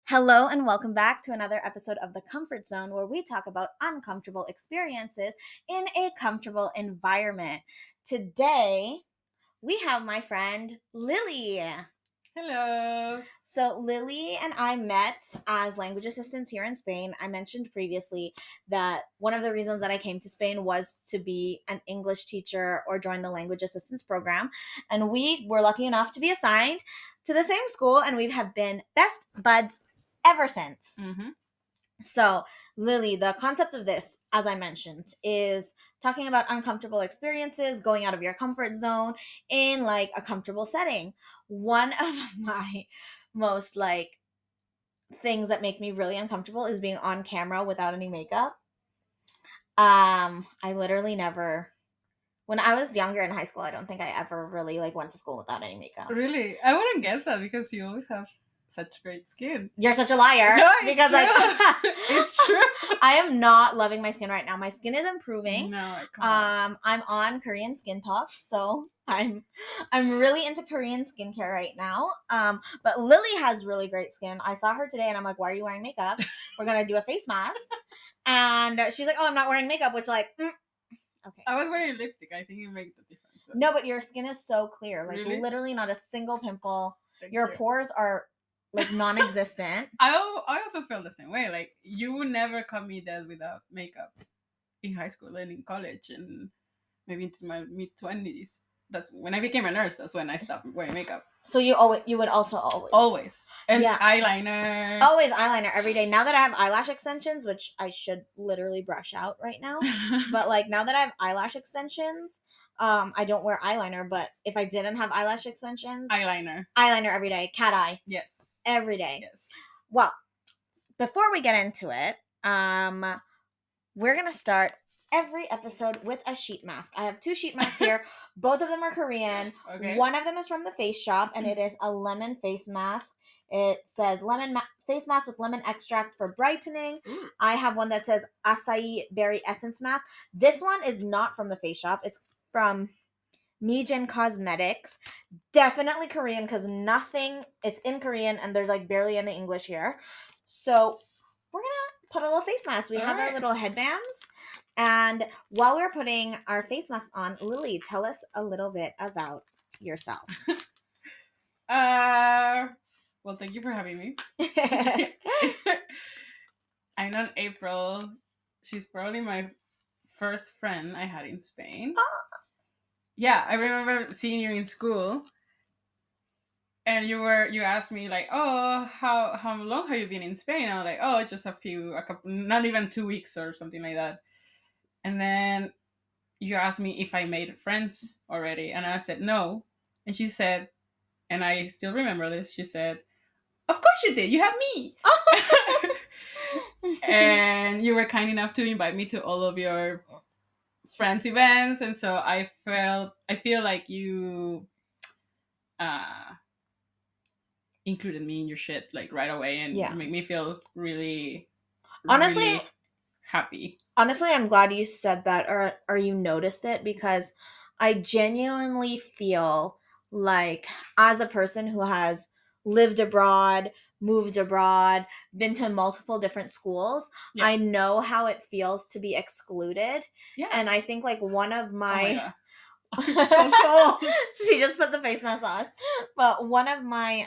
Hello and welcome back to another episode of The Comfort Zone, where we talk about uncomfortable experiences in a comfortable environment. Today, we have my friend Lili. Hello. So, Lili and I met as language assistants here in Spain. I mentioned previously that one of the reasons that I came to Spain was to be an English teacher or join the language assistance program. And we were lucky enough to be assigned to the same school, and we have been best buds ever since. Mm-hmm. So, Lili, the concept of this, as I mentioned, is talking about uncomfortable experiences, going out of your comfort zone in like a comfortable setting. One of my most things that make me really uncomfortable is being on camera without any makeup. I literally never, when I was younger in high school, I don't think I ever really went to school without any makeup. Really? I wouldn't guess that because you always have such great skin. You're such a liar. No, it's because true. It's true. I am not loving my skin right now. My skin is improving. No, I can't. I'm on Korean Skin Talks, so I'm really into Korean skincare right now. But Lili has really great skin. I saw her today and I'm like, why are you wearing makeup? We're gonna do a face mask. And she's like, oh, I'm not wearing makeup, which okay. I was wearing lipstick. I think it made the difference. So. No, but your skin is so clear. Really? Literally not a single pimple. Thank your you. pores are non-existent. I also feel the same way. Like, you would never caught me dead without makeup in high school and in college and maybe into my mid-20s. That's when I became a nurse. That's when I stopped wearing makeup. So you would also always and eyeliner. Always eyeliner every day. Now that I have eyelash extensions, which I should literally brush out right now, but now that I have eyelash extensions, I don't wear eyeliner. But if I didn't have eyelash extensions, eyeliner every day. Cat eye. Yes. Every day. Yes. Well, before we get into it, we're gonna start every episode with a sheet mask. I have 2 sheet masks here. Both of them are Korean. Okay. One of them is from the Face Shop, and it is a lemon face mask. It says face mask with lemon extract for brightening. I have one that says acai berry essence mask. This one is not from the Face Shop. It's from Mijin Cosmetics. Definitely Korean because it's in Korean and there's barely any English here. So we're gonna put a little face mask. We have our little headbands. And while we're putting our face masks on, Lili, tell us a little bit about yourself. Well, thank you for having me. I know April. She's probably my first friend I had in Spain. Yeah, I remember seeing you in school. And you asked me oh, how long have you been in Spain? I was like, oh, just a couple, not even 2 weeks or something like that. And then you asked me if I made friends already. And I said, no. And she said, and I still remember this, she said, of course you did. You have me. And you were kind enough to invite me to all of your friends' events. And so I feel like you included me in your shit right away and make me feel really, honestly, really happy. Honestly, I'm glad you said that or you noticed it, because I genuinely feel like, as a person who has lived abroad, moved abroad, been to multiple different schools, I know how it feels to be excluded. Yeah. And I think one of my it's so cold. She just put the face mask on. But one of my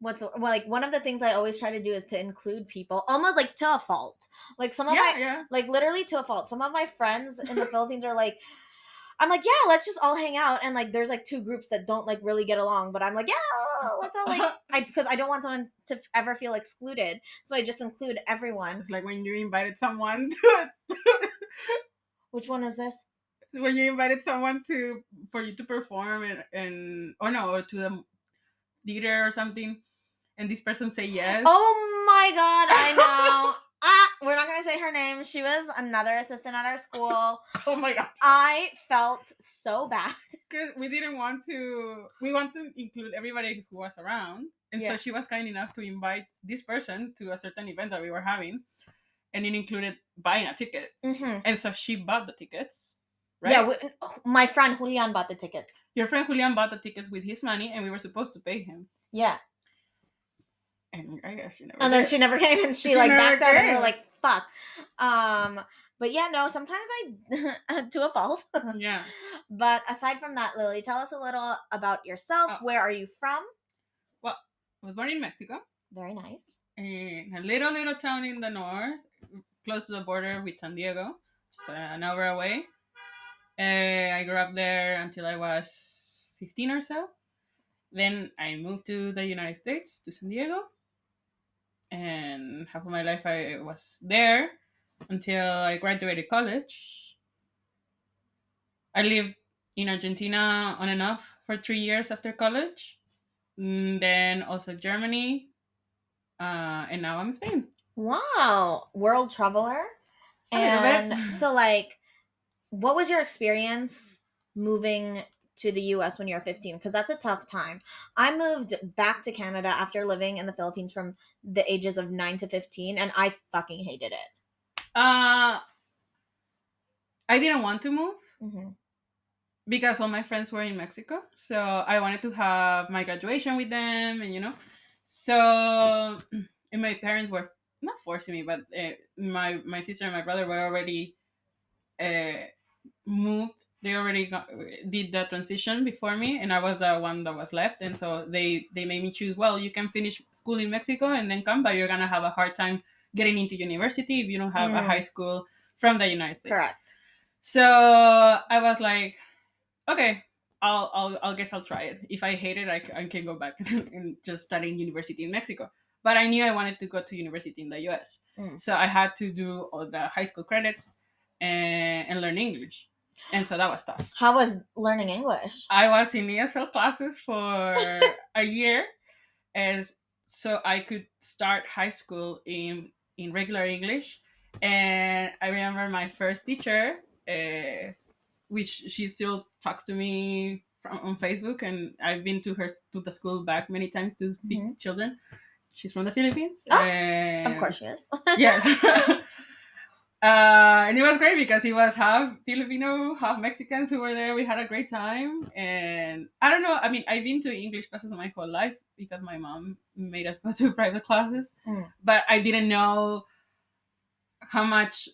one of the things I always try to do is to include people almost to a fault. Some of my literally to a fault. Some of my friends in the Philippines are I'm yeah, let's just all hang out, and there's 2 groups that don't really get along, but I'm yeah, let's all because I don't want someone to ever feel excluded, so I just include everyone. It's when you invited someone Which one is this? When you invited someone for you to perform or to the theater or something, and this person say yes. Oh my god, I know. We're not going to say her name. She was another assistant at our school. Oh my god. I felt so bad. Because we want to include everybody who was around. And so she was kind enough to invite this person to a certain event that we were having. And it included buying a ticket. Mm-hmm. And so she bought the tickets. Right? Yeah, my friend Julian bought the tickets. Your friend Julian bought the tickets with his money, and we were supposed to pay him. Yeah. And I guess she never And then did. she never came, and she She like never backed out, and we came. were like, fuck. But yeah, no, sometimes I to a fault. Yeah. But aside from that, Lily, tell us a little about yourself. Oh, Where are you from? well, I was born in Mexico, Very nice. in a little town in the north, close to the border with San Diego, just an hour away. I grew up there until I was 15 or so. Then I moved to the United States, to San Diego, and half of my life I was there until I graduated college. I lived in Argentina on and off for 3 years after college. Then also Germany, and now I'm in Spain. Wow, world traveler. A little And bit. so, like, what was your experience moving to the US when you were 15? Because that's a tough time. I moved back to Canada after living in the Philippines from the ages of 9 to 15, and I fucking hated it. I didn't want to move Mm-hmm. because all my friends were in Mexico. So I wanted to have my graduation with them, and So, and my parents were not forcing me, but my sister and my brother were already moved. They already did the transition before me, and I was the one that was left. And so they made me choose. Well, you can finish school in Mexico and then come, but you're gonna have a hard time getting into university if you don't have a high school from the United States. Correct. So I was like, okay, I'll guess I'll try it. If I hate it, I can go back and just study in university in Mexico. But I knew I wanted to go to university in the US. So I had to do all the high school credits and learn English. And so that was tough. How was learning English? I was in ESL classes for a year as so I could start high school in regular English. And I remember my first teacher, which she still talks to me on Facebook, and I've been to the school back many times to speak to children. She's from the Philippines. Of course she is. Yes. And it was great because it was half Filipino, half Mexicans who were there. We had a great time. And I don't know, I mean, I've been to English classes my whole life because my mom made us go to private classes. But I didn't know how much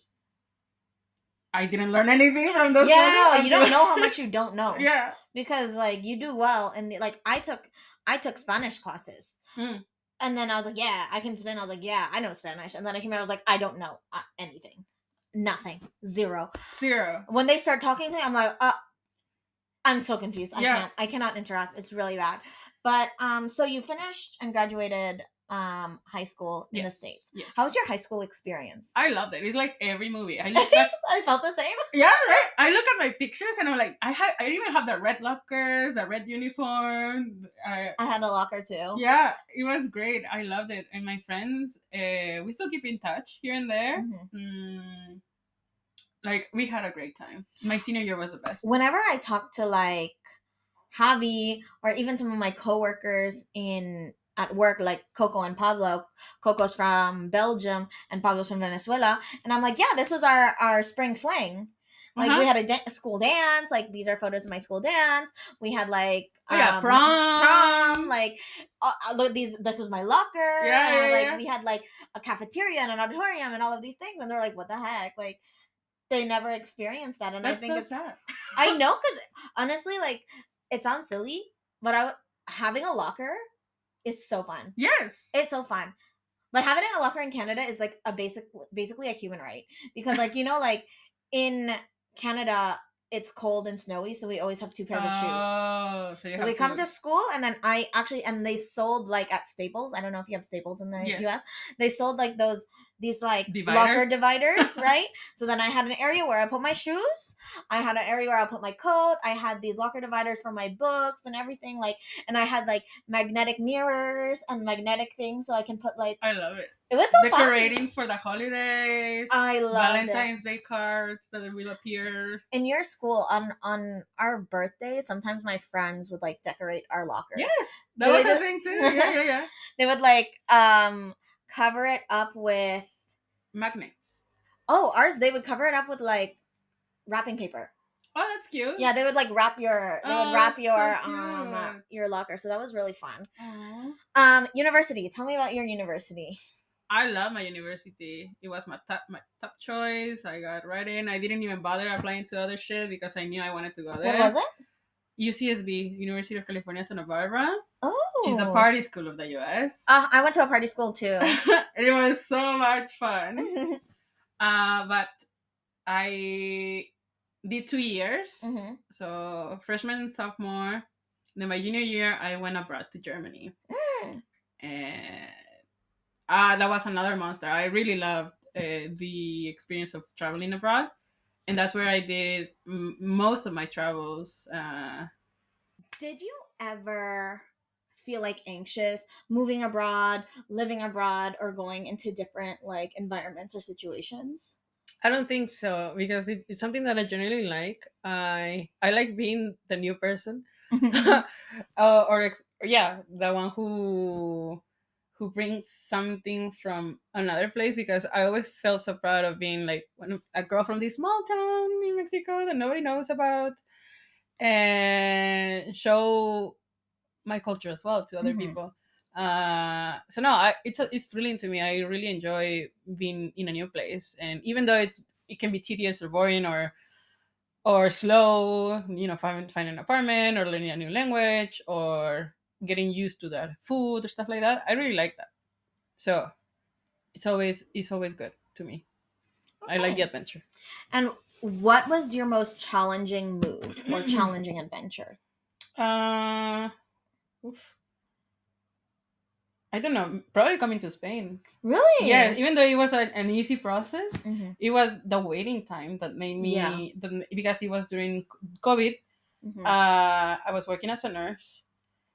I didn't learn anything from those classes. No, you don't know how much you don't know. Yeah. Because, like, you do well. And, like, I took Spanish classes. And then I was like, yeah, I can Spanish. I was like, yeah, I know Spanish. And then I came out, I was like, I don't know anything. Nothing. Zero. When they start talking to me, I'm like, I'm so confused. I cannot interact. It's really bad. But so you finished and graduated high school in the States. Yes. How was your high school experience? I loved it. It's like every movie. I felt the same. Yeah, right. I look at my pictures and I'm like, I even have the red lockers, the red uniform. I had a locker too. Yeah, it was great. I loved it. And my friends, we still keep in touch here and there. Like, we had a great time. My senior year was the best. Whenever I talk to, like, Javi or even some of my coworkers at work, like Coco and Pablo. Coco's from Belgium and Pablo's from Venezuela. And I'm like, yeah, this was our spring fling. Like, we had a school dance. Like, these are photos of my school dance. We had, like, prom. Like, look, this was my locker. Yeah. We had, like, a cafeteria and an auditorium and all of these things. And they're like, what the heck? Like, they never experienced that. And That's I think so it's sad. I know, because honestly, like, it sounds silly, but having a locker is so fun. Yes. It's so fun. But having a locker in Canada is, like, basically a human right. Because, like, like, in Canada, it's cold and snowy, so we always have 2 pairs of shoes. So we come to school, and then and they sold, like, at Staples. I don't know if you have Staples in the US. They sold, like, these like locker dividers, right? So then I had an area where I put my shoes. I had an area where I put my coat. I had these locker dividers for my books and everything, like, and I had, like, magnetic mirrors and magnetic things so I can put, like, I love it. It was so decorating fun. For the holidays. I love Valentine's Day cards that will appear. In your school, on our birthdays, sometimes my friends would, like, decorate our lockers. Yes, that was a thing too. Yeah. They would, like, cover it up with magnets. Oh, ours, they would cover it up with, like, wrapping paper. Oh, that's cute. Yeah, they would like wrap Oh, that's so cute. your locker. So that was really fun. Aw. University. Tell me about your university. I love my university. It was my top choice. I got right in. I didn't even bother applying to other shit because I knew I wanted to go What there. was it? UCSB, University of California, Santa Barbara. Oh, She's the party school of the US. I went to a party school too. It was so much fun. But I did 2 years. Mhm. So freshman and sophomore. Then my junior year, I went abroad to Germany. And that was another monster. I really loved the experience of traveling abroad. And that's where I did most of my travels. Did you ever feel like anxious moving abroad, living abroad, or going into different like environments or situations? I don't think so because it's something that I generally like. I like being the new person, yeah, the one who brings something from another place. Because I always felt so proud of being like a girl from this small town in Mexico that nobody knows about, and show my culture as well to other Mhm. people. So no, it's thrilling to me. I really enjoy being in a new place, and even though it can be tedious or boring or slow, find an apartment or learning a new language or getting used to that food or stuff like that. I really like that. So it's always good to me. I like the Okay. adventure. And what was your most challenging move or challenging adventure? uh, oof. I don't know. Probably coming to Spain. Really? Yeah, even though it was an easy process, Hmm. it was the waiting time that made Yeah. me because it was during COVID. Hmm. I was working as a nurse,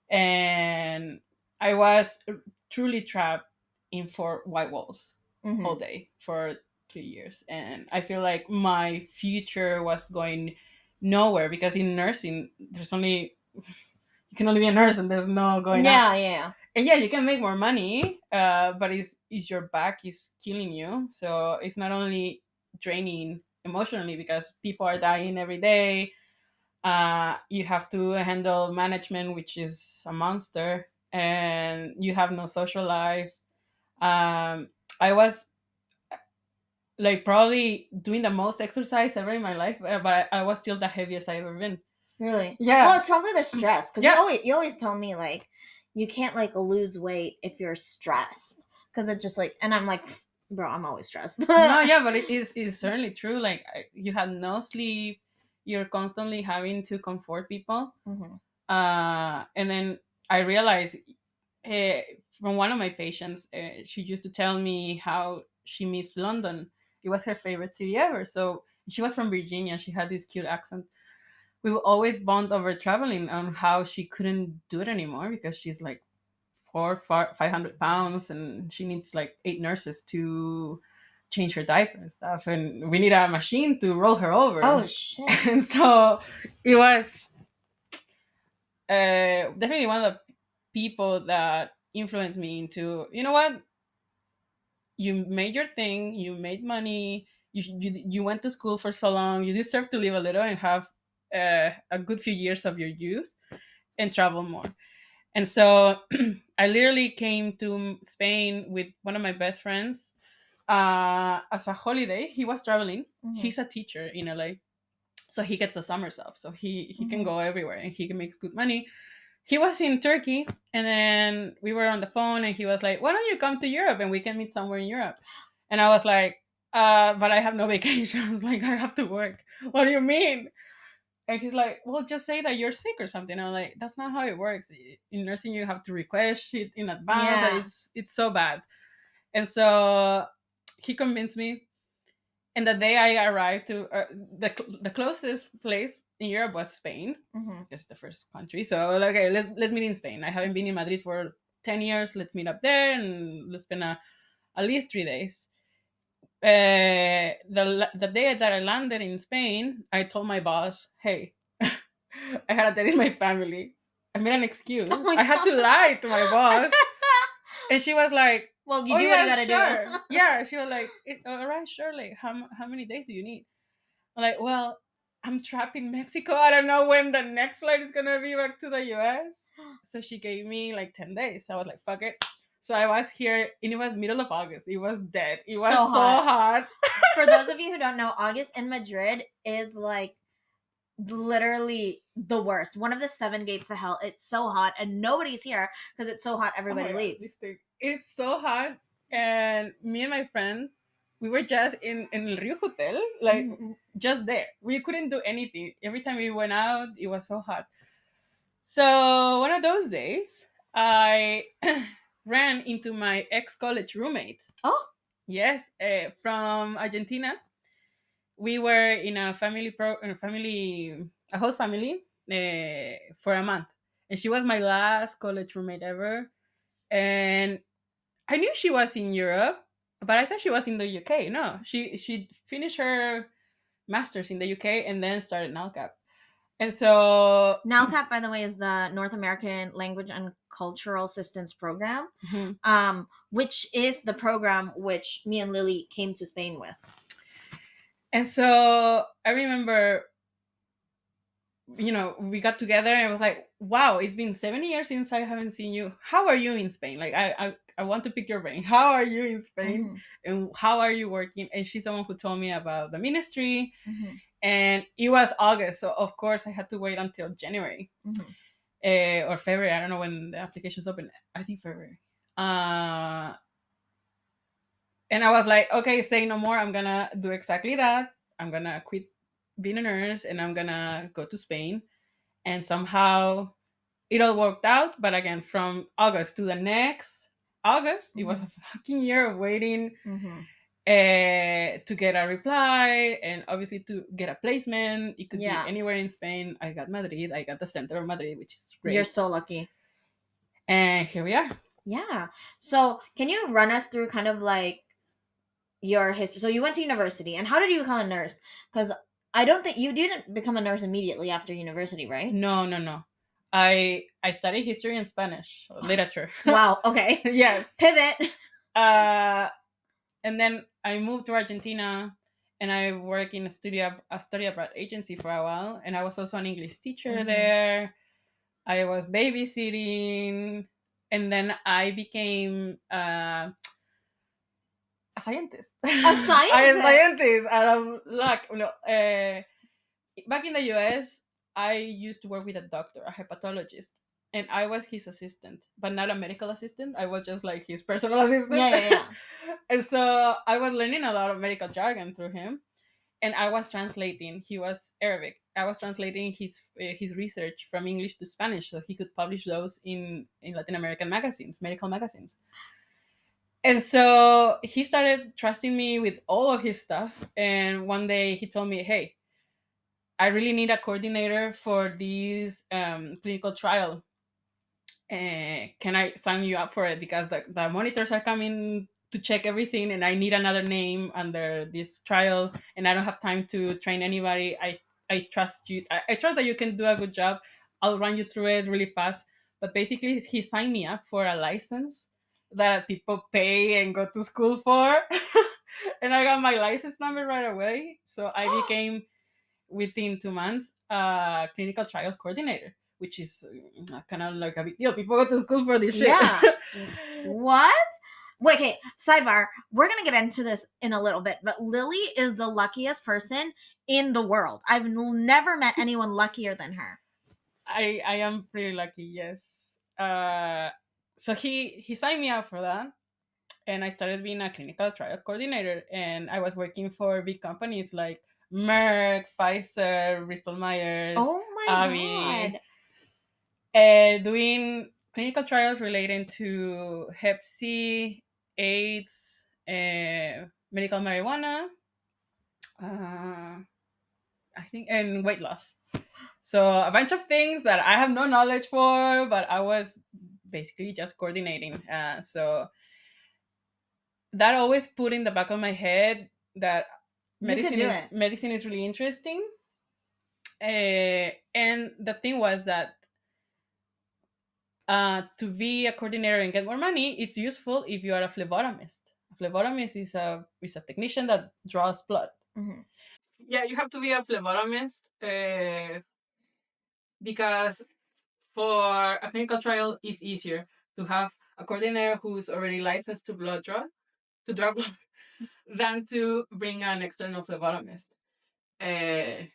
and I was truly trapped in four white walls Hmm. all day for 3 years, and I feel like my future was going nowhere because in nursing there's only you can only be a nurse and there's no going out. Yeah, yeah. And yeah, you can make more money, but is your back is killing you. So it's not only draining emotionally because people are dying every day. You have to handle management, which is a monster, and you have no social life. I was like probably doing the most exercise ever in my life, but I was still the heaviest I've ever been. Really? Yeah. Well, it's probably the stress because Yeah. you always tell me like you can't like lose weight if you're stressed because it just like and I'm like, bro, I'm always stressed. No, yeah, but it's certainly true. Like you had no sleep, you're constantly having to comfort people. Hmm. And then I realized uh, from one of my patients, she used to tell me how she missed London. It was her favorite city ever. So she was from Virginia. She had this cute accent. We would always bond over traveling on how she couldn't do it anymore because she's like 500 pounds and she needs like 8 nurses to change her diaper and stuff, and we need a machine to roll her over. Oh shit. And so it was definitely one of the people that influenced me into, you know what, you made your thing, you made money, you went to school for so long, you deserve to live a little and have a good few years of your youth and travel more. And so I literally came to Spain with one of my best friends as a holiday. He was traveling. Mhm. He's a teacher in LA. So he gets the summers off. So he can Mhm. go everywhere and he can make good money. He was in Turkey and then we were on the phone and he was like, why don't you come to Europe and we can meet somewhere in Europe? And I was like, but I have no vacations. Like, I have to work. What do you mean? And he's like, well, just say that you're sick or something. I'm like, that's not how it works. In nursing, you have to request shit in advance. Yeah. It's so bad. And so he convinced me. And the day I arrived to the closest place in Europe was Spain. Hmm. It's the first country. So I was like, okay, let's meet in Spain. I haven't been in Madrid for 10 years. Let's meet up there and let's spend at least 3 days. The day that I landed in Spain, I told my boss, "Hey, I had a date with my family." I made an excuse. Oh my I had to God. lie to my boss, and she was like, Well, you "Oh do what you yeah, gotta sure." do. Yeah, she was like, "All right, sure. Like, how many days do you need?" I'm like, "Well, I'm trapped in Mexico. I don't know when the next flight is gonna be back to the US. So she gave me like 10 days. I was like, fuck it. So I was here, and it was middle of August. It was dead. It was So so hot. hot. For those of you who don't know, August in Madrid is like literally the worst. One of the 7 gates of hell. It's so hot, and nobody's here because it's so hot. Everybody Oh my God, leaves. this thing. It's so hot. And me and my friend, we were just in El Rio Hotel, like just there. We couldn't do anything. Every time we went out, it was so hot. So one of those days, I ran into my ex-college roommate. Oh, Yes, from Argentina. We were in a a host family for a month, and she was my last college roommate ever. And I knew she was in Europe, but I thought she was in the UK. No, she finished her masters in the UK and then started NALCAP. And so NALCAP, by the way, is the North American Language and Cultural Assistance Program, which is the program which me and Lily came to Spain with. And so I remember, we got together and I was like, wow, it's been 7 years since I haven't seen you. How are you in Spain? Like, I want to pick your brain. How are you in Spain? And how are you working? And she's the one who told me about the ministry. And it was August. So, of course, I had to wait until January or February. I don't know when the applications open. I think February. And I was like, okay, say no more. I'm going to do exactly that. I'm going to quit being a nurse and I'm going to go to Spain. And somehow it all worked out. But again, from August to the next August, it was a fucking year of waiting to get a reply and obviously to get a placement. It could be anywhere in Spain. I got Madrid. I got the center of Madrid, which is great. You're so lucky. And here we are. Yeah. So can you run us through kind of like your history? So you went to university, and how did you become a nurse? Because I don't think you didn't become a nurse immediately after university, right? No. I studied history and Spanish literature. Wow. Okay. Yes. Pivot. And then I moved to Argentina, and I worked in a study abroad agency for a while, and I was also an English teacher there. I was babysitting, and then I became a scientist. A scientist? I'm a scientist out of luck. No, back in the US, I used to work with a doctor, a hepatologist, and I was his assistant, but not a medical assistant. I was just like his personal assistant. Yeah. And so I was learning a lot of medical jargon through him, and I was translating. He was Arabic. I was translating his research from English to Spanish so he could publish those in Latin American magazines, medical magazines. And so he started trusting me with all of his stuff. And one day he told me, hey, I really need a coordinator for this clinical trial. Can I sign you up for it? Because the monitors are coming to check everything, and I need another name under this trial, and I don't have time to train anybody. I trust you. I trust that you can do a good job. I'll run you through it really fast. But basically, he signed me up for a license that people pay and go to school for. And I got my license number right away. So I became, within 2 months, a clinical trial coordinator, which is kind of like a big deal. People go to school for this shit. Yeah. What? Wait, okay, sidebar. We're going to get into this in a little bit, but Lily is the luckiest person in the world. I've never met anyone luckier than her. I am pretty lucky, yes. So he signed me up for that, and I started being a clinical trial coordinator, and I was working for big companies like Merck, Pfizer, Bristol Myers, oh my God, doing clinical trials relating to Hep C, AIDS, medical marijuana, I think, and weight loss. So a bunch of things that I have no knowledge for, but I was basically just coordinating. So that always put in the back of my head that medicine is really interesting. And the thing was that to be a coordinator and get more money is useful if you are a phlebotomist. A phlebotomist is a technician that draws blood. Yeah, you have to be a phlebotomist because for a clinical trial, it's easier to have a coordinator who's already licensed to draw blood, than to bring an external phlebotomist. And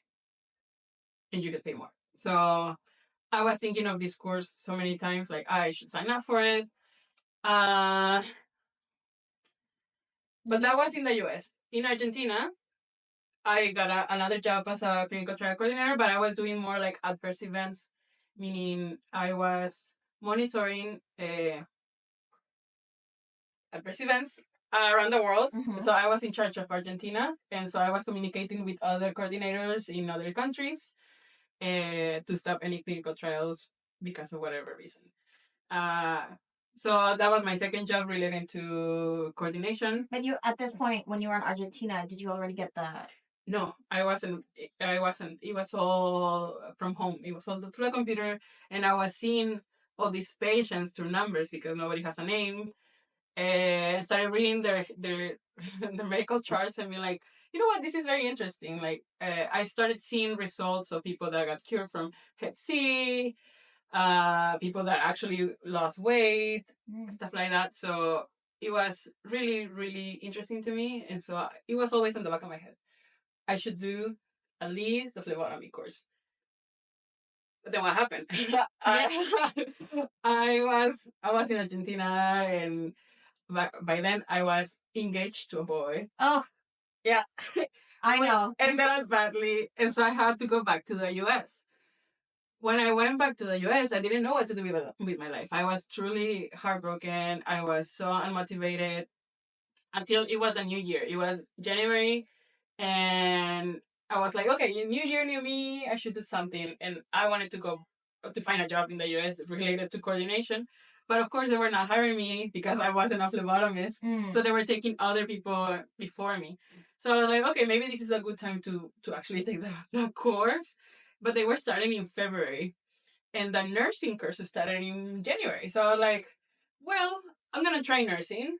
you get paid more. So I was thinking of this course so many times, like I should sign up for it. But that was in the US. In Argentina, I got another job as a clinical trial coordinator, but I was doing more like adverse events, meaning I was monitoring adverse events around the world. Mm-hmm. So I was in charge of Argentina, and so I was communicating with other coordinators in other countries to stop any clinical trials because of whatever reason. So that was my second job related to coordination. But you, at this point, when you were in Argentina, did you already get the... No, I wasn't. It was all from home. It was all through the computer, and I was seeing all these patients through numbers because nobody has a name. And started reading their their medical charts and be like, you know what, this is very interesting. Like, I started seeing results of people that got cured from Hep C, people that actually lost weight, stuff like that. So it was really, really interesting to me, and so it was always in the back of my head. I should do at least the phlebotomy course. But then what happened? I was in Argentina, and by then I was engaged to a boy. Oh, yeah, I know. And that badly, and so I had to go back to the US. When I went back to the US, I didn't know what to do with my life. I was truly heartbroken. I was so unmotivated until it was a new year. It was January, and I was like, okay, new year, new me. I should do something. And I wanted to go to find a job in the US related to coordination. But of course, they were not hiring me because I wasn't a phlebotomist. So they were taking other people before me. So I was like, okay, maybe this is a good time to actually take the course. But they were starting in February. And the nursing course started in January. So I was like, well, I'm going to try nursing.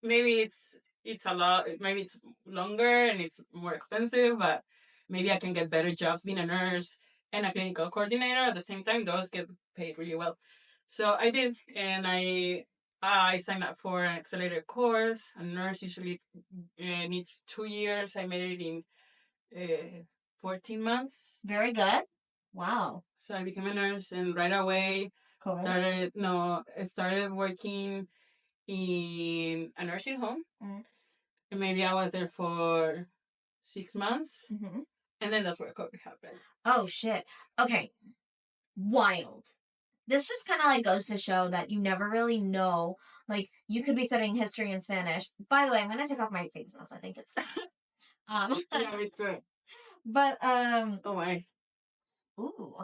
Maybe it's a lot, maybe it's longer and it's more expensive, but maybe I can get better jobs being a nurse and a clinical coordinator at the same time. Those get paid really well. So I did, and I signed up for an accelerated course. A nurse usually needs 2 years. I made it in 14 months. Very good. Wow. So I became a nurse, and right away I started working in a nursing home. And maybe I was there for 6 months. And then that's where COVID happened. Oh, shit. Okay. Wild. This just kind of like goes to show that you never really know. Like, you could be studying history and Spanish. By the way, I'm going to take off my face mask. I think it's yeah, me too. But, oh my. Ooh.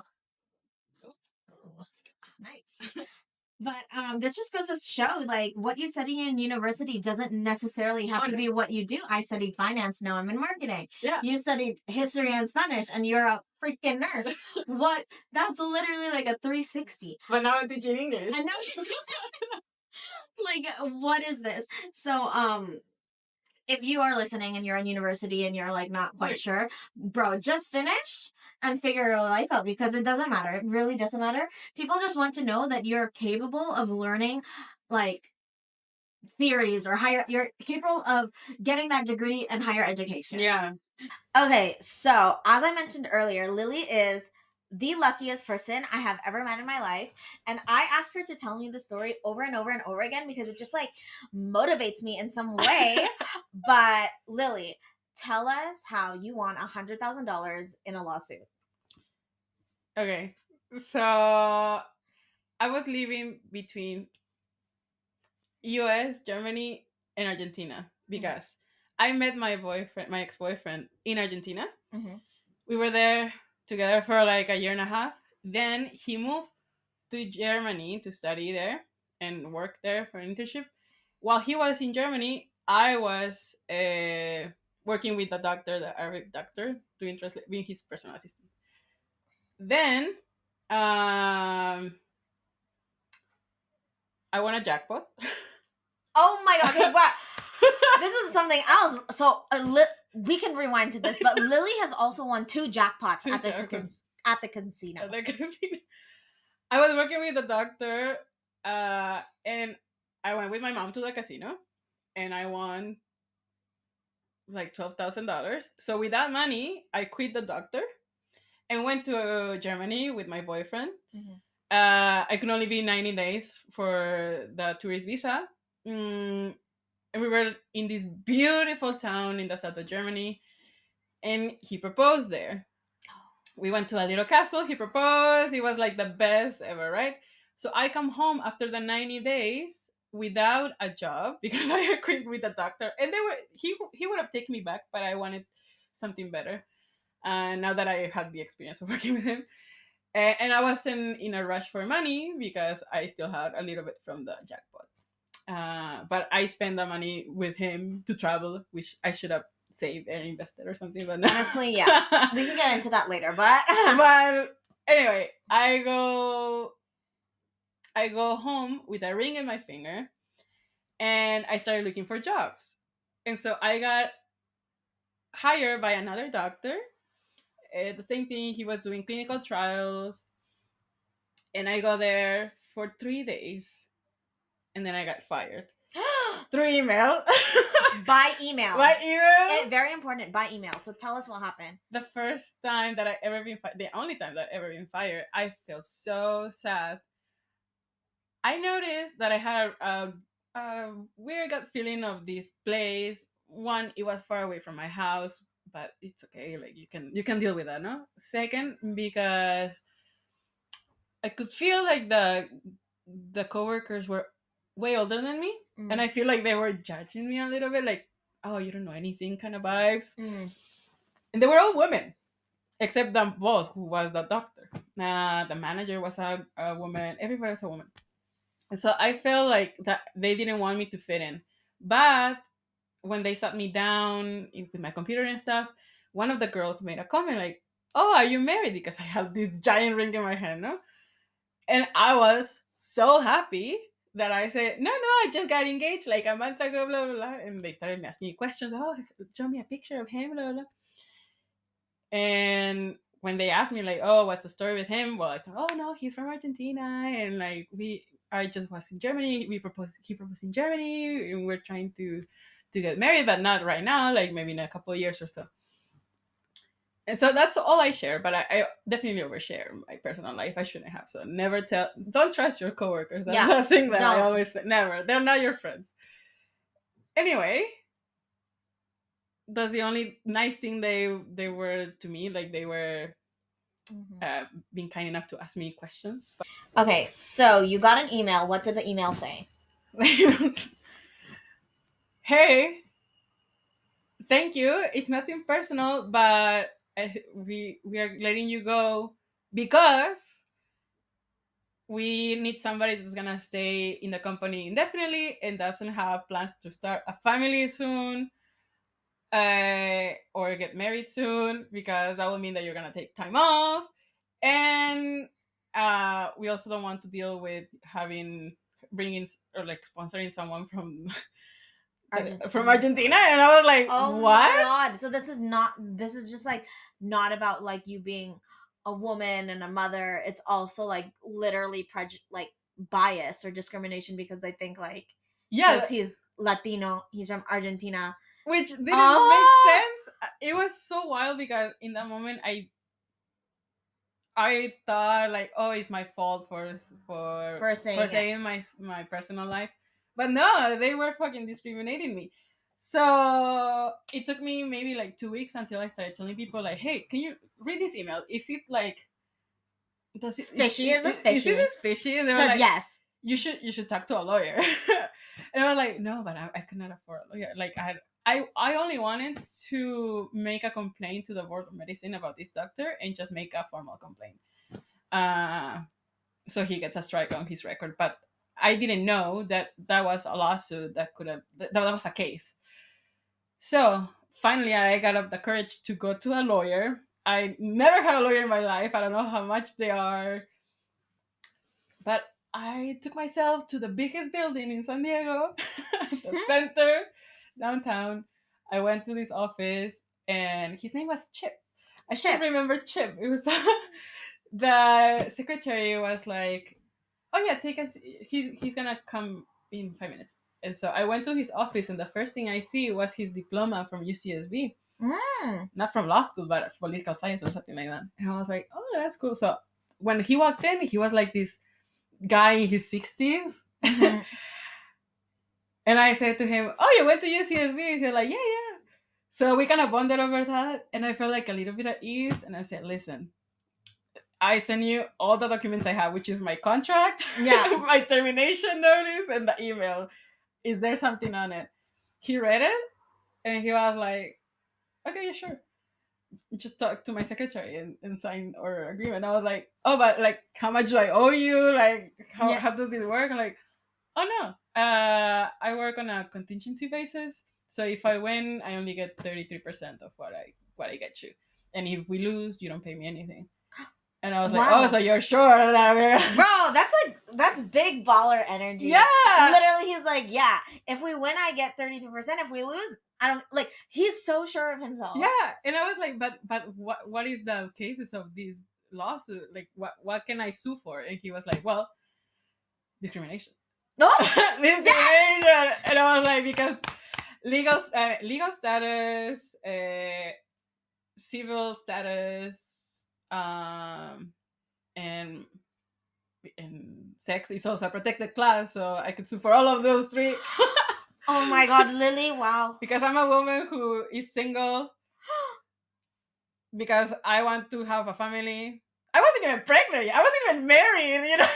Nice. But this just goes to show, like, what you study in university doesn't necessarily have to be what you do. I studied finance, now I'm in marketing. Yeah. You studied history and Spanish, and you're a freaking nurse. What? That's literally like a 360. But now I'm teaching English. And now she's like, what is this? So, if you are listening and you're in university and you're like not quite sure, bro, just finish and figure your life out, because it doesn't matter. It really doesn't matter. People just want to know that you're capable of learning like theories or you're capable of getting that degree in higher education. Yeah. Okay, so as I mentioned earlier, Lili is the luckiest person I have ever met in my life, and I ask her to tell me the story over and over and over again because it just like motivates me in some way. But Lili, tell us how you won $100,000 in a lawsuit. Okay, so I was living between US, Germany, and Argentina because I met my ex-boyfriend in Argentina. We were there together for like a year and a half. Then he moved to Germany to study there and work there for an internship. While he was in Germany, I was working with the Arabic doctor, being his personal assistant. Then I won a jackpot. Oh my god! Okay, wow. This is something else. So we can rewind to this, but Lily has also won 2 jackpots Two at the jackpots. at the casino. At the casino. I was working with the doctor, and I went with my mom to the casino, and I won like $12,000. So with that money, I quit the doctor and went to Germany with my boyfriend. Mhm. I could only be 90 days for the tourist visa. And we were in this beautiful town in the south of Germany, and he proposed there. We went to a little castle. He proposed. It was like the best ever, right? So I come home after the 90 days without a job because I quit with the doctor, and he would have taken me back, but I wanted something better. Now that I had the experience of working with him, and I wasn't in a rush for money because I still had a little bit from the jackpot. But I spent the money with him to travel, which I should have saved and invested or something. But no. Honestly, yeah. We can get into that later, but But anyway, I go home with a ring in my finger, and I started looking for jobs. And so I got hired by another doctor. The same thing, he was doing clinical trials, and I go there for 3 days, and then I got fired through email. by email. By email. Very important, by email. So tell us what happened. The first time that I ever been fired, the only time that I ever been fired, I felt so sad. I noticed that I had a weird gut feeling of this place. One, it was far away from my house, but it's okay. Like you can deal with that, no? Second, because I could feel like the coworkers were way older than me, and I feel like they were judging me a little bit, like, "Oh, you don't know anything," kind of vibes. And they were all women, except the boss, who was the doctor. The manager was a woman. Everybody was a woman. So I felt like that they didn't want me to fit in. But when they sat me down with my computer and stuff, one of the girls made a comment like, "Oh, are you married?" Because I have this giant ring in my hand, no? And I was so happy that I said, "No, I just got engaged like a month ago, blah, blah, blah." And they started asking me questions. "Oh, show me a picture of him, blah, blah, blah." And when they asked me, like, "Oh, what's the story with him?" Well, I thought, "Oh, no, he's from Argentina. And like, I just was in Germany. He proposed in Germany. And we're trying to get married, but not right now, like maybe in a couple of years or so." And so that's all I share, but I definitely overshare my personal life. I shouldn't have. So don't trust your coworkers. That's the thing that I always say. Never. They're not your friends. Anyway, that's the only nice thing they were to me. Like they were being kind enough to ask me questions. Okay, so you got an email. What did the email say? Hey, thank you. It's nothing personal, but we are letting you go because we need somebody that's gonna stay in the company indefinitely and doesn't have plans to start a family soon, or get married soon, because that will mean that you're gonna take time off. And we also don't want to deal with bringing or like sponsoring someone from Argentina. And I was like, oh what? my god. So this is just like not about like you being a woman and a mother. It's also like literally like bias or discrimination because they think like, because he's Latino, he's from Argentina, which didn't make sense. It was so wild because in that moment I thought like, oh, it's my fault for saying my personal life. But no, they were fucking discriminating me. So it took me maybe like 2 weeks until I started telling people like, "Hey, can you read this email? Is it like, fishy? Is this fishy? Is it this fishy?" And they were like, yes, you should talk to a lawyer. And I was like, "No, but I could not afford a lawyer. Like I only wanted to make a complaint to the board of medicine about this doctor and just make a formal complaint, so he gets a strike on his record." But I didn't know that was a lawsuit that was a case. So finally I got up the courage to go to a lawyer. I never had a lawyer in my life. I don't know how much they are, but I took myself to the biggest building in San Diego, the center, downtown. I went to this office and his name was Chip. I Chip. still remember Chip. It was the secretary was like, "Oh yeah, take us. He's gonna come in 5 minutes." And so I went to his office, and the first thing I see was his diploma from UCSB, not from law school, but political science or something like that. And I was like, "Oh, that's cool." So when he walked in, he was like this guy in his 60s. Mhm. And I said to him, "Oh, you went to UCSB?" And he was like, "Yeah, yeah." So we kind of bonded over that, and I felt like a little bit at ease. And I said, "Listen, I send you all the documents I have, which is my contract, Yeah. my termination notice, and the email. Is there something on it?" He read it, and he was like, "Okay, yeah, sure. Just talk to my secretary and sign our agreement." I was like, "Oh, but like, how much do I owe you? Like, Yeah. how does it work?" I'm like, "Oh no, I work on a contingency basis. So if I win, I only get 33% of what I get you, and if we lose, you don't pay me anything." And I was like, Wow. "Oh, so you're sure that we're..." Bro, that's big baller energy. Yeah. Literally, he's like, yeah, if we win, I get 33%. If we lose, I don't, like, he's so sure of himself. Yeah, and I was like, but what is the cases of these lawsuit? Like, what can I sue for? And he was like, "Well, discrimination." No. Discrimination. And I was like, because legal status, civil status, and sex is also a protected class, so I could sue for all of those three. Oh my God, Lily! Wow. Because I'm a woman who is single, because I want to have a family. I wasn't even pregnant yet. I wasn't even married, you know.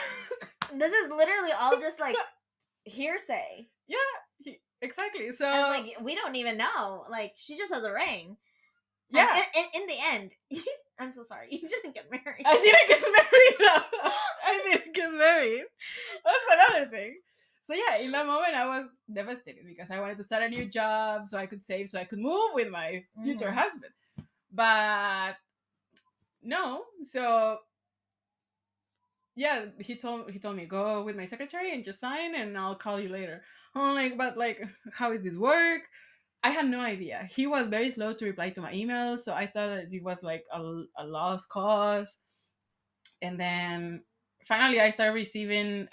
This is literally all just like hearsay. Yeah, exactly. So I was like, we don't even know. Like, she just has a ring. yeah, And in the end, I'm so sorry. You didn't get married. I didn't get married. I didn't get married. That's another thing. So yeah, in that moment I was devastated because I wanted to start a new job so I could save, so I could move with my future husband. But no, so yeah, he told me, "Go with my secretary and just sign, and I'll call you later." I'm like, "But like, how is this work?" I had no idea. He was very slow to reply to my emails, so I thought that it was like a lost cause. And then finally, I started receiving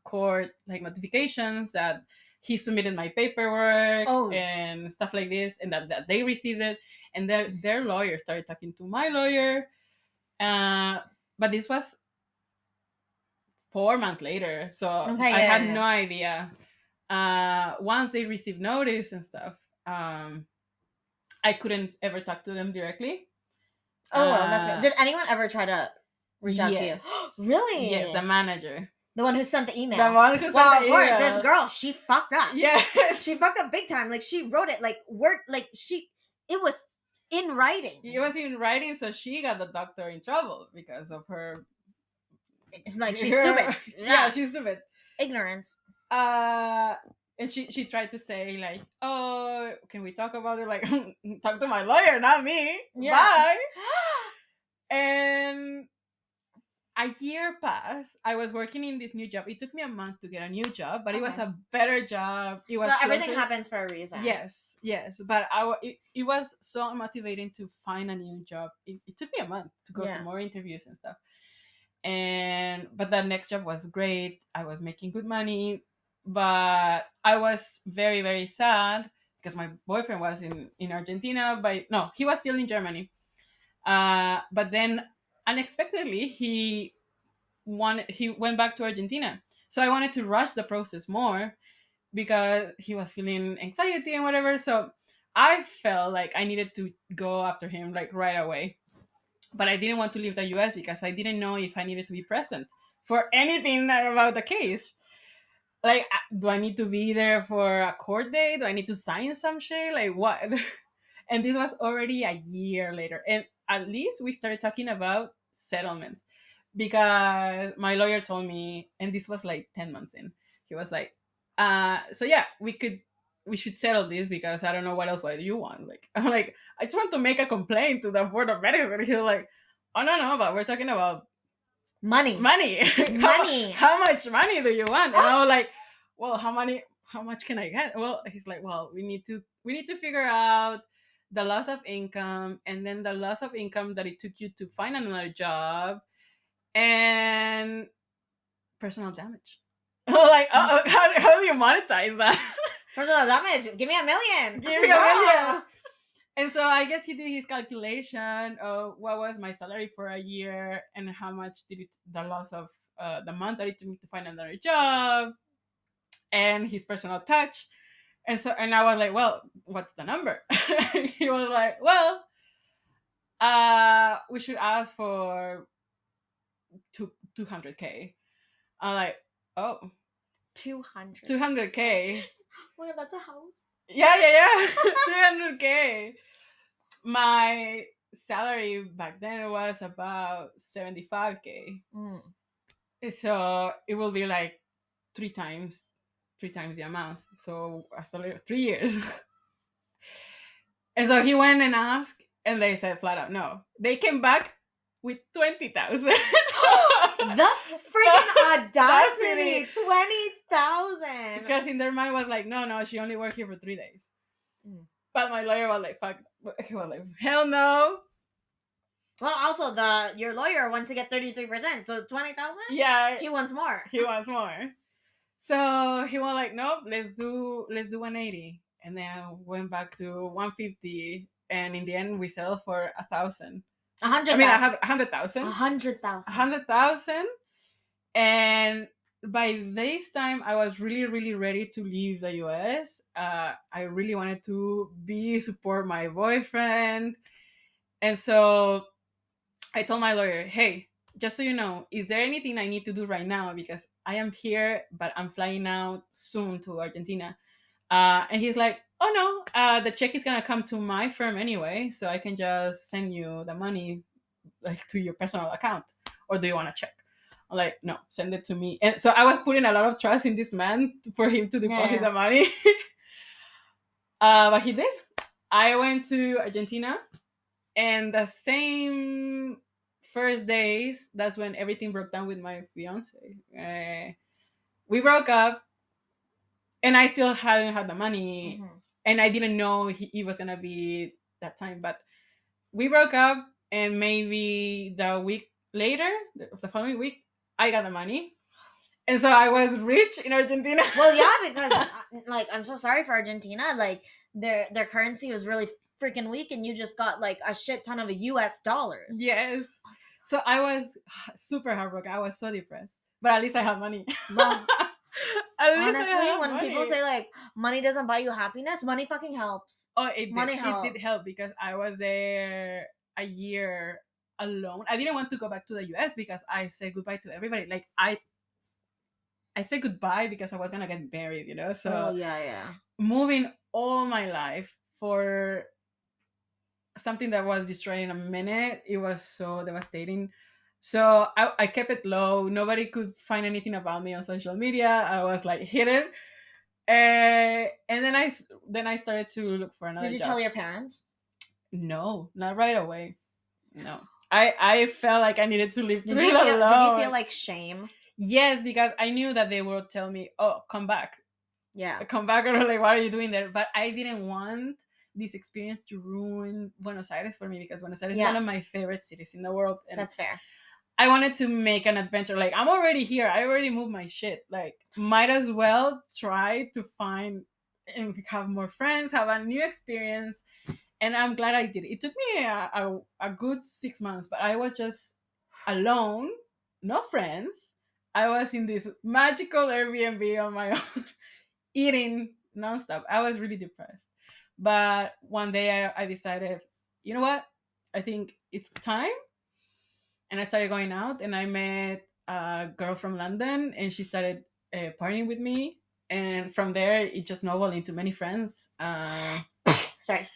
court like notifications that he submitted my paperwork and stuff like this, and that they received it, and their lawyer started talking to my lawyer. But this was 4 months later, so I had no idea. Once they received notice and stuff, I couldn't ever talk to them directly. Oh, well, that's right. Did anyone ever try to reach out to you? Really? Yes, the manager. The one who sent the email. The one who sent well, the of course, email. this girl, she fucked up. Yes. She fucked up big time. Like, she wrote it, like, word, like, it was in writing. It was in writing, so she got the doctor in trouble because of her. Like, she's stupid. Yeah, she's stupid. Ignorance. And she tried to say like, "Oh, can we talk about it? Like, talk to my lawyer, not me. Yeah. Bye." And a year passed. I was working in this new job. It took me a month to get a new job, but it was a better job. It was so everything happens for a reason. Yes. But it was so motivating to find a new job. It took me a month to go to more interviews and stuff. But the next job was great. I was making good money, but I was very, very sad because my boyfriend was in Argentina. No, he was still in Germany. But then unexpectedly he went back to Argentina. So I wanted to rush the process more because he was feeling anxiety and whatever. So I felt like I needed to go after him like right away. But I didn't want to leave the US because I didn't know if I needed to be present for anything about the case. Like, do I need to be there for a court date? Do I need to sign some shit? Like, what? And this was already a year later. And at least we started talking about settlements because my lawyer told me, and this was like 10 months in, he was like, so yeah, we should settle this because I don't know what else do you want. Like, I'm like, I just want to make a complaint to the Board of Medicine. And he was like, "Oh no, but we're talking about money. How much money do you want?" And I was like, "Well, how much can I get?" Well, he's like, "Well, we need to figure out the loss of income, and then the loss of income that it took you to find another job, and personal damage. Like, how do you monetize that? Personal damage. Give me $1 million. Give me $1 million. And so I guess he did his calculation of what was my salary for a year and how much did it, the loss of the month that it took me to find another job, and his personal touch. And I was like, well, what's the number? He was like, well, we should ask for 200K. I'm like, oh, 200K. Well, that's a house. Yeah. 300K. My salary back then was about 75K. So it will be like three times the amount. So I started 3 years. And so he went and asked, and they said flat out no. They came back with 20,000. The freaking audacity! 20,000. Because in their mind was like, no, she only worked here for 3 days. But my lawyer was like, fuck. He was like, hell no. Well, also your lawyer wants to get 33%, so 20,000. Yeah, he wants more. So he was like, nope, let's do 180, and then I went back to 150, and in the end we settled for 1,000. 100,000. I mean, 100,000. 100,000. 100,000. And by this time, I was really, really ready to leave the US. I really wanted to support my boyfriend. And so I told my lawyer, hey, just so you know, is there anything I need to do right now? Because I am here, but I'm flying out soon to Argentina. And he's like, oh no, the check is going to come to my firm anyway. So I can just send you the money like to your personal account. Or do you want to check? I'm like, no, send it to me. And so I was putting a lot of trust in this man for him to deposit the money. But he did. I went to Argentina, and the same first days, that's when everything broke down with my fiance. We broke up, and I still hadn't had the money, and I didn't know he was gonna be that time. But we broke up, and maybe the week later, the following week, I got the money. And so I was rich in Argentina. Well, yeah, because like, I'm so sorry for Argentina. Like, their currency was really freaking weak, and you just got like a shit ton of US dollars. Yes. So I was super heartbroken. I was so depressed. But at least I have money. Well, honestly, when people say like money doesn't buy you happiness, money fucking helps. Oh, it did help, because I was there a year alone. I didn't want to go back to the US because I said goodbye to everybody. Like, I said goodbye because I was gonna get married, you know. So yeah. Moving all my life for something that was destroyed in a minute, it was so devastating. So I kept it low. Nobody could find anything about me on social media. I was like hidden. And then I started to look for another job. Did you tell your parents? No, not right away. No. I felt like I needed to leave. Did you feel like shame? Yes, because I knew that they would tell me, oh, come back. Yeah. Come back, or like, what are you doing there? But I didn't want this experience to ruin Buenos Aires for me, because Buenos Aires is one of my favorite cities in the world. And that's fair. I wanted to make an adventure. Like, I'm already here. I already moved my shit. Like, might as well try to find and have more friends, have a new experience. And I'm glad I did it. It took me a good 6 months, but I was just alone, no friends. I was in this magical Airbnb on my own, eating nonstop. I was really depressed. But one day I decided, you know what? I think it's time. And I started going out, and I met a girl from London, and she started partying with me. And from there, it just snowballed into many friends. Sorry.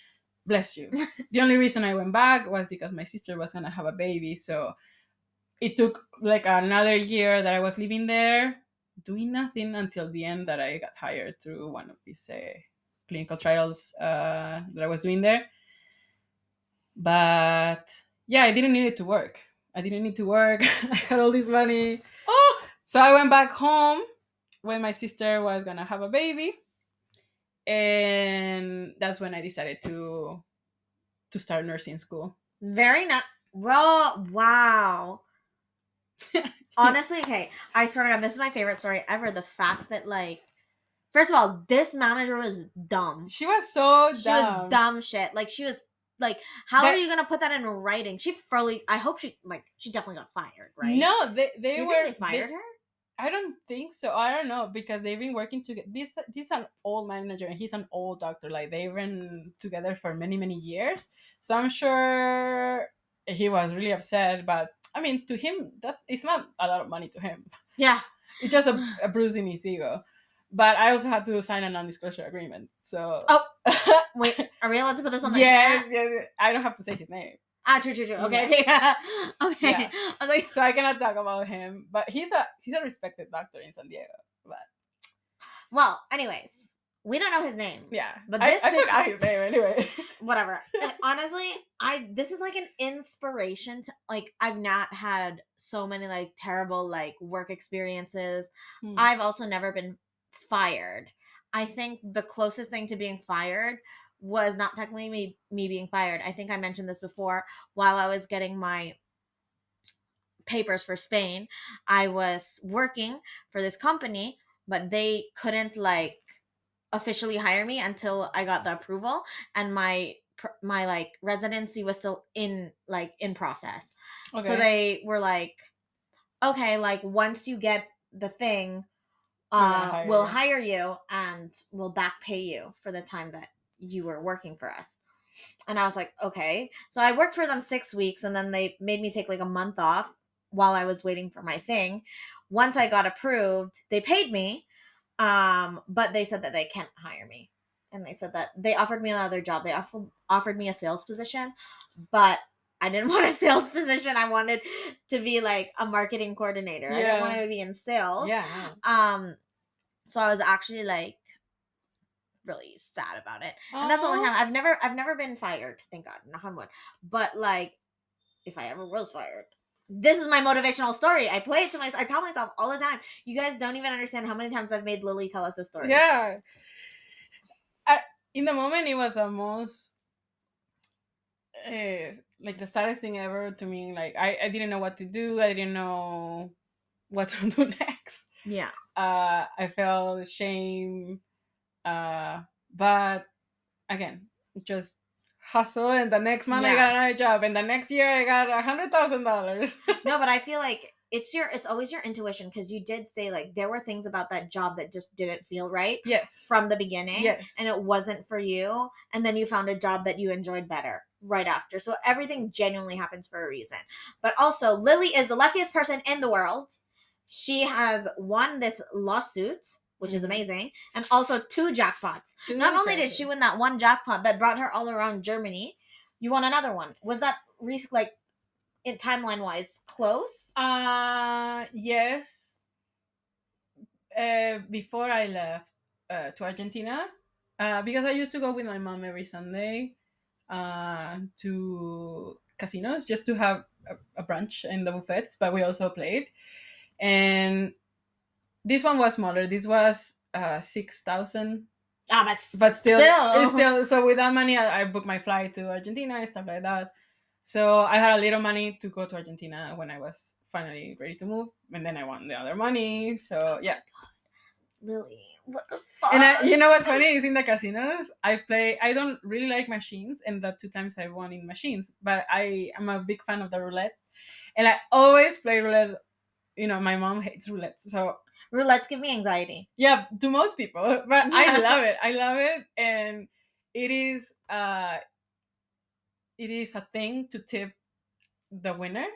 Bless you. The only reason I went back was because my sister was going to have a baby. So it took like another year that I was living there, doing nothing, until the end that I got hired through one of these clinical trials that I was doing there. But yeah, I didn't need it to work. I had all this money. So I went back home when my sister was going to have a baby. And that's when I decided to to start nursing school. Very nice. Bro, wow. Honestly, okay, I swear to God, this is my favorite story ever. The fact that, like, first of all, this manager was dumb. She was so dumb. She was dumb shit. Like, she was like, how are you gonna put that in writing? She fully. I hope she definitely got fired, right? No, they Do you think they fired her? I don't think so. I don't know, because they've been working together. This is an old manager and he's an old doctor. Like, they've been together for many years. So I'm sure he was really upset. But I mean, to him, it's not a lot of money to him. Yeah, it's just a bruise in his ego. But I also had to sign a non-disclosure agreement. So wait, are we allowed to put this on the yes, I don't have to say his name. True. Okay, Yeah. okay. Yeah. I was like, so I cannot talk about him, but he's a respected doctor in San Diego. But well, anyways, we don't know his name. Yeah, but I forgot his name anyway. Whatever. Honestly, this is like an inspiration to, like, I've not had so many like terrible like work experiences. I've also never been fired. I think the closest thing to being fired was not technically me being fired. I think I mentioned this before. While I was getting my papers for Spain, I was working for this company, but they couldn't like officially hire me until I got the approval, and my like residency was still in process. Okay. So they were like, okay, like once you get the thing, we'll hire you and we'll back pay you for the time that you were working for us. And I was like, okay. So I worked for them 6 weeks, and then they made me take like a month off while I was waiting for my thing. Once I got approved, they paid me, but they said that they can't hire me. And they said that they offered me another job. They offered me a sales position, but I didn't want a sales position. I wanted to be like a marketing coordinator. Yeah. I didn't want to be in sales. Yeah. So I was actually like really sad about it. And that's the only time I've never been fired, thank God, knock on wood. But like, if I ever was fired, this is my motivational story. I play it to myself. I tell myself all the time. You guys don't even understand how many times I've made Lili tell us this story. Yeah. In the moment, it was the most like the saddest thing ever to me. Like, I didn't know what to do. I didn't know what to do next. Yeah. I felt shame. But again, just hustle, and the next month I got another job, and the next year I got $100,000. No, but I feel like it's always your intuition, because you did say like there were things about that job that just didn't feel right. Yes. From the beginning. Yes. And it wasn't for you, and then you found a job that you enjoyed better right after. So everything genuinely happens for a reason. But also, Lili is the luckiest person in the world. She has won this lawsuit, which is amazing, and also 2 jackpots. Not only did she win that one jackpot that brought her all around Germany, you won another one. Was that like in timeline wise close? Yes. Before I left to Argentina, because I used to go with my mom every Sunday to casinos just to have a brunch in the buffets, but we also played. And this one was smaller. This was 6,000. But still, it's still. So with that money, I booked my flight to Argentina and stuff like that. So I had a little money to go to Argentina when I was finally ready to move, and then I won the other money. So yeah. Lili, what the fuck? And you know what's funny is in the casinos, I don't really like machines, and the 2 times I won in machines, but I am a big fan of the roulette, and I always play roulette. You know, my mom hates roulette, so roulettes give me anxiety. Yeah, to most people, but I love it. I love it, and it is a thing to tip the winner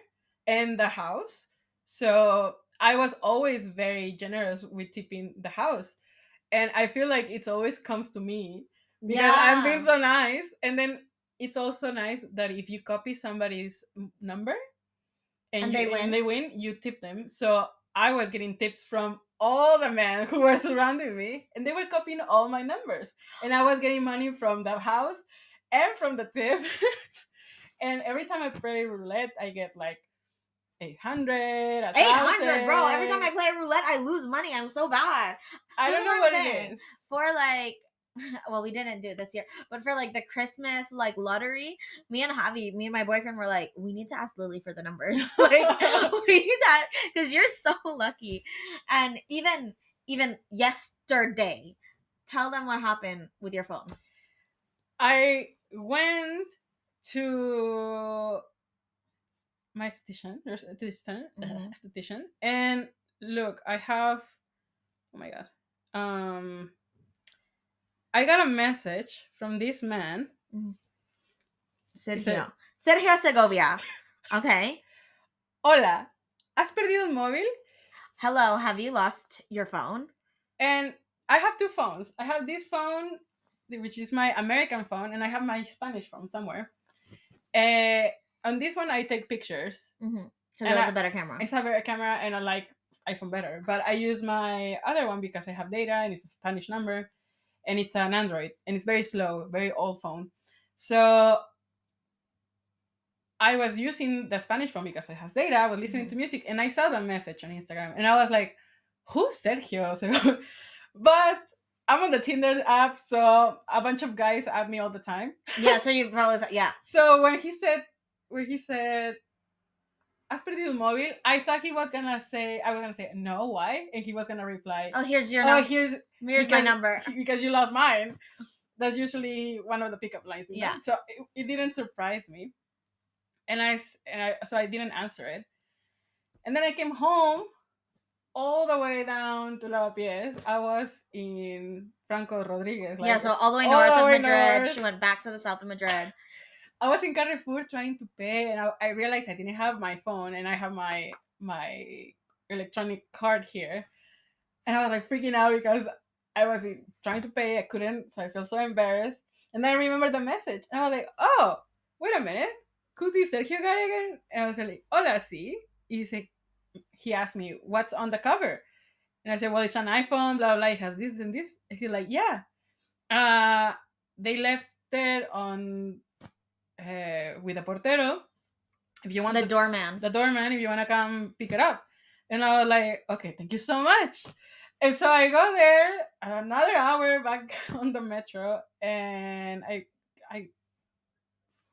and the house. So I was always very generous with tipping the house, and I feel like it always comes to me because I'm being so nice. And then it's also nice that if you copy somebody's number and they win, you tip them. So I was getting tips from all the men who were surrounding me, and they were copying all my numbers, and I was getting money from the house and from the tip. And every time I play roulette, I get like 800, 800, bro. Every time I play roulette, I lose money. I'm so bad. I don't know what it is. For like well, we didn't do it this year, but for like the Christmas like lottery, me and my boyfriend were like, we need to ask Lily for the numbers. Like we need that because you're so lucky. And even yesterday, tell them what happened with your phone. I went to my esthetician. There's a esthetician, and look, I have. Oh my god. I got a message from this man. Sergio Segovia. Okay. Hola, ¿has perdido el móvil? Hello, have you lost your phone? And I have two phones. I have this phone, which is my American phone, and I have my Spanish phone somewhere. On this one, I take pictures. Because it's a better camera. It's a better camera, and I like iPhone better. But I use my other one because I have data, and it's a Spanish number, and it's an Android, and it's very slow, very old phone. So I was using the Spanish phone because it has data. I was listening to music, and I saw the message on Instagram, and I was like, who's Sergio? So, but I'm on the Tinder app, so a bunch of guys add me all the time. Yeah, so you probably yeah. So when he said, "Has perdido el móvil?" I thought I was gonna say, no, why? And he was gonna reply, oh, here's your number. Here's my number. Because you lost mine. That's usually one of the pickup lines. Yeah. So it didn't surprise me. And I didn't answer it. And then I came home all the way down to Lavapiés. I was in Franco Rodriguez. Like, yeah, so all the way north of Madrid. North. She went back to the south of Madrid. I was in Carrefour trying to pay, and I realized I didn't have my phone, and I have my electronic card here. And I was like freaking out because I was trying to pay. I couldn't, so I felt so embarrassed. And then I remembered the message, and I was like, oh, wait a minute. Who's this Sergio guy again? And I was like, hola, sí. He asked me, what's on the cover? And I said, well, it's an iPhone, blah, blah, it has this and this. And he's like, yeah. They left it on with a portero. If you want the doorman, if you want to come pick it up. And I was like, okay, thank you so much. And so I go there, another hour back on the metro, and I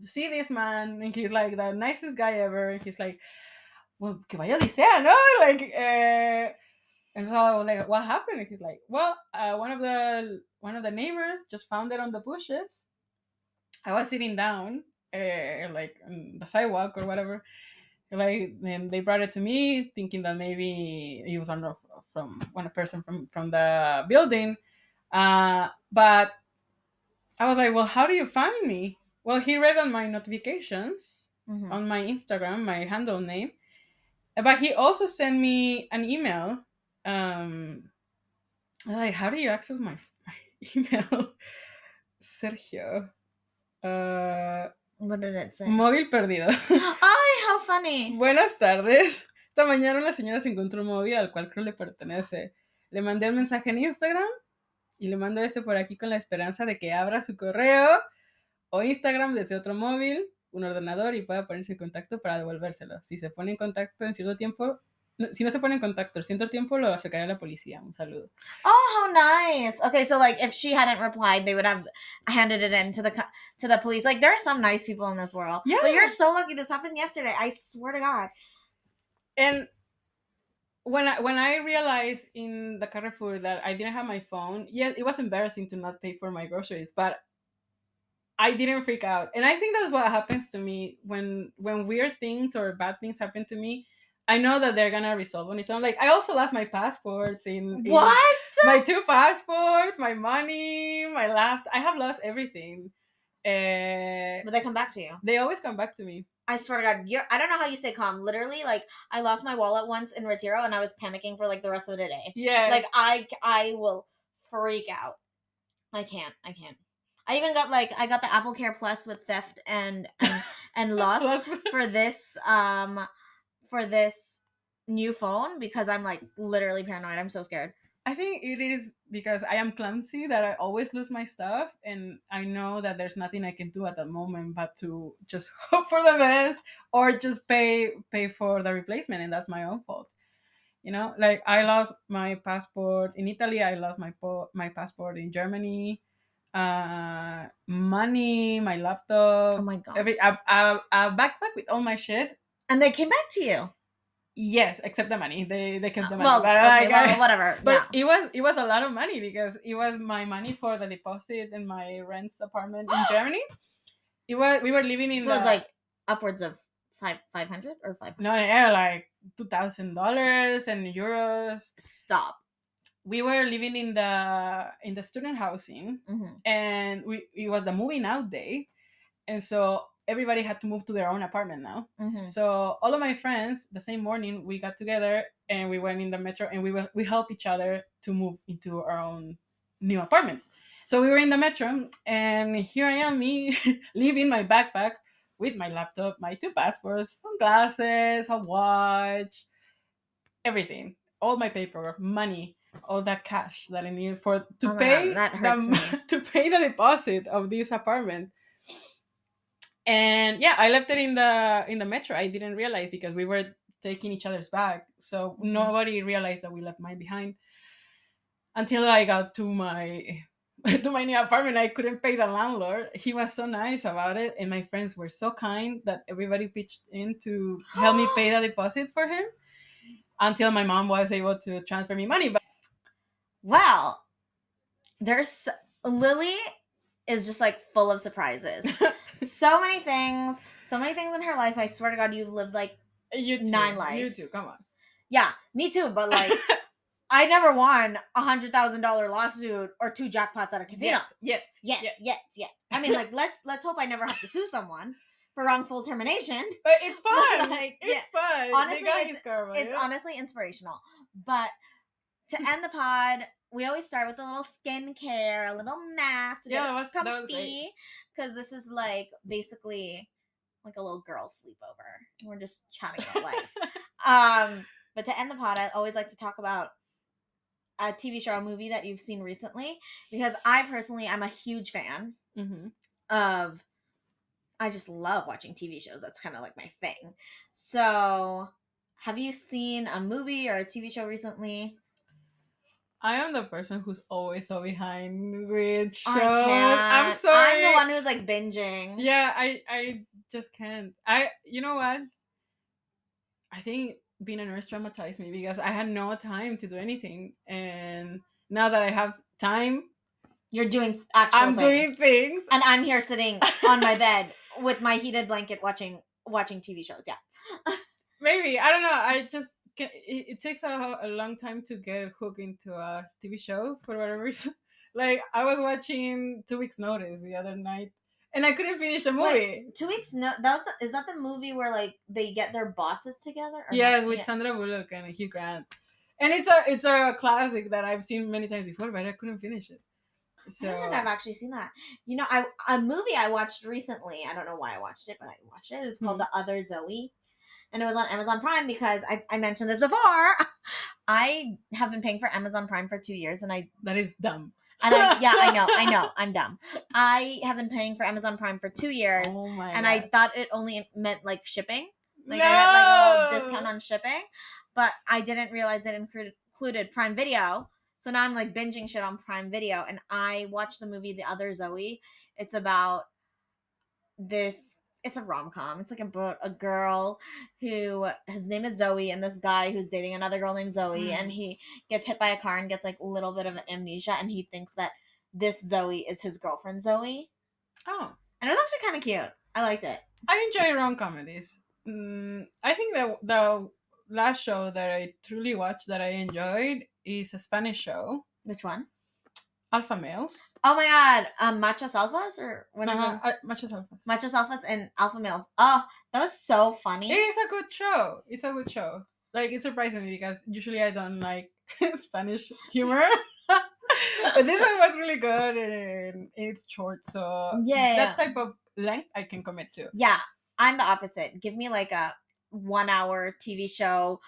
see this man, and he's like the nicest guy ever. And he's like, well, que vaya odisea, no? Like, and so I was like, what happened? And he's like, well, one of the neighbors just found it on the bushes. I was sitting down, like on the sidewalk or whatever. Like, and they brought it to me, thinking that maybe it was from one person from the building. But I was like, well, how do you find me? Well, he read on my notifications on my Instagram, my handle name. But he also sent me an email. Like, how do you access my email? Sergio. What did it say? Móvil perdido. Ay, how funny. Buenas tardes. Esta mañana una señora se encontró un móvil al cual creo le pertenece. Le mandé un mensaje en Instagram y le mando por aquí con la esperanza de que abra su correo o Instagram desde otro móvil, un ordenador, y pueda ponerse en contacto para devolvérselo. Si se pone en contacto en cierto tiempo, si no se pone en contacto en cierto tiempo, lo acercaré a la policía. Un saludo. Oh, how nice. Okay, so like if she hadn't replied, they would have handed it in to the police. Like there are some nice people in this world. Yeah. But you're so lucky. This happened yesterday. I swear to God. And when I realized in the Carrefour that I didn't have my phone, yeah, it was embarrassing to not pay for my groceries, but I didn't freak out. And I think that's what happens to me when weird things or bad things happen to me. I know that they're gonna resolve on its own. Like, I also lost my passports in what? My 2 passports, my money, my laptop. I have lost everything. But they come back to you. They always come back to me. I swear to God, I don't know how you stay calm. Literally, like, I lost my wallet once in Retiro, and I was panicking for like the rest of the day. Yeah. Like, I will freak out. I can't. I even got I got the Apple Care Plus with theft and loss for this new phone because I'm like literally paranoid. I'm so scared. I think it is because I am clumsy that I always lose my stuff, and I know that there's nothing I can do at the moment but to just hope for the best or just pay for the replacement, and that's my own fault. You know, like I lost my passport in Italy. I lost my passport in Germany. money, my laptop, Oh my God. a backpack with all my shit. And they came back to you. Yes, except the money. They kept the money. Well, but okay, well, whatever. But Yeah. it was a lot of money because it was my money for the deposit in my rent's apartment in Germany. We were living in So it's like upwards of 500 or 500. no, yeah, like $2,000 and euros. Stop. We were living in the student housing, and it was the moving out day, and so everybody had to move to their own apartment now. So all of my friends, the same morning, we got together and we went in the metro, and we helped each other to move into our own new apartments. So we were in the metro, and here I am, me leaving my backpack with my laptop, my 2 passports, some glasses, a watch, everything, all my paperwork, money, all that cash that I needed to pay God, that hurts me. to pay the deposit of this apartment. And yeah, I left it in the metro. I didn't realize because we were taking each other's bag, so nobody realized that we left mine behind until I got to my to my new apartment. I couldn't pay the landlord. He was so nice about it, and my friends were so kind that everybody pitched in to help me pay the deposit for him until my mom was able to transfer me money. But well, there's Lili is just like full of surprises. so many things in her life. I swear to God, you've lived like you too, 9 lives. You too, come on. Yeah, me too. But like, I never won $100,000 lawsuit or 2 jackpots at a casino. Yet. I mean, like, let's hope I never have to sue someone for wrongful termination. But it's fun. Like, it's fun. Honestly, it's honestly inspirational. But to end the pod, we always start with a little skincare, a little mask to get us comfy, because this is like basically like a little girl sleepover. We're just chatting about life. But to end the pod, I always like to talk about a TV show, a movie that you've seen recently, because I personally am a huge fan of. I just love watching TV shows. That's kind of like my thing. So, have you seen a movie or a TV show recently? I am the person who's always so behind with shows. I'm sorry. I'm the one who's like binging. Yeah, I just can't. You know what? I think being a nurse traumatized me because I had no time to do anything, and now that I have time, you're doing actual things. Doing things, and I'm here sitting on my bed with my heated blanket watching TV shows. Yeah. Maybe, I don't know. I just it takes a long time to get hooked into a TV show for whatever reason. Like, I was watching 2 Weeks Notice the other night, and I couldn't finish the movie. Wait, 2 Weeks No, is that the movie where like they get their bosses together? Yes, with Sandra Bullock and Hugh Grant, and it's a classic that I've seen many times before, but I couldn't finish it. So I don't think I've actually seen that. You know, a movie I watched recently. I don't know why I watched it, but I watched it. It's called The Other Zoe. And it was on Amazon Prime because I mentioned this before. I have been paying for Amazon Prime for 2 years, and that is dumb. And I know, I'm dumb. I have been paying for Amazon Prime for 2 years, and I thought it only meant like shipping. Like, I had like a little discount on shipping, but I didn't realize it included Prime Video. So now I'm like binging shit on Prime Video, and I watched the movie The Other Zoe. It's about this. It's a rom-com. It's like about a girl who, his name is Zoe, and this guy who's dating another girl named Zoe, and he gets hit by a car and gets like a little bit of amnesia, and he thinks that this Zoe is his girlfriend Zoe. Oh. And it was actually kind of cute. I liked it. I enjoy rom-comedies. I think that the last show that I truly watched that I enjoyed is a Spanish show. Which one? Alpha Males. Oh my God. Machos Alphas? Or what is it? Machos Alphas. Machos Alphas and Alpha Males. Oh, that was so funny. It's a good show. Like, it surprised me because usually I don't like Spanish humor. But this one was really good, and it's short, so that type of length I can commit to. Yeah, I'm the opposite. Give me like a 1 hour TV show,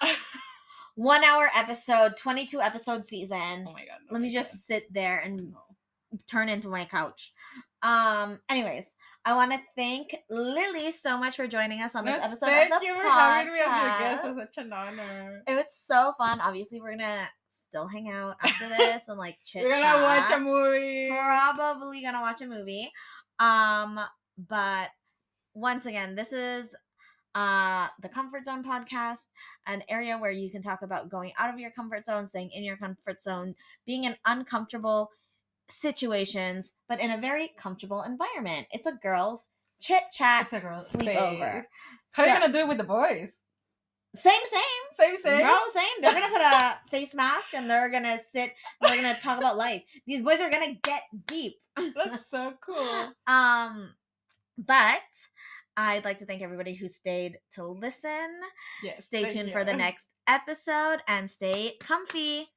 1 hour episode, 22 episode season. Oh my God. Let me just sit there and turn into my couch. Anyways, I want to thank Lili so much for joining us on this episode of Thank the you for podcast. having me as your guest. It was such an honor. It was so fun. Obviously, we're gonna still hang out after this and like chit chat. We're gonna watch a movie. Probably gonna watch a movie. But once again, this is the Comfort Zone podcast, an area where you can talk about going out of your comfort zone, staying in your comfort zone, being in uncomfortable situations, but in a very comfortable environment. It's a girls chit chat sleepover. How are you gonna do it with the boys? Same. Bro, same. They're gonna put a face mask and they're gonna sit. They're gonna talk about life. These boys are gonna get deep. That's so cool. But I'd like to thank everybody who stayed to listen. Yes, stay tuned for the next episode and stay comfy.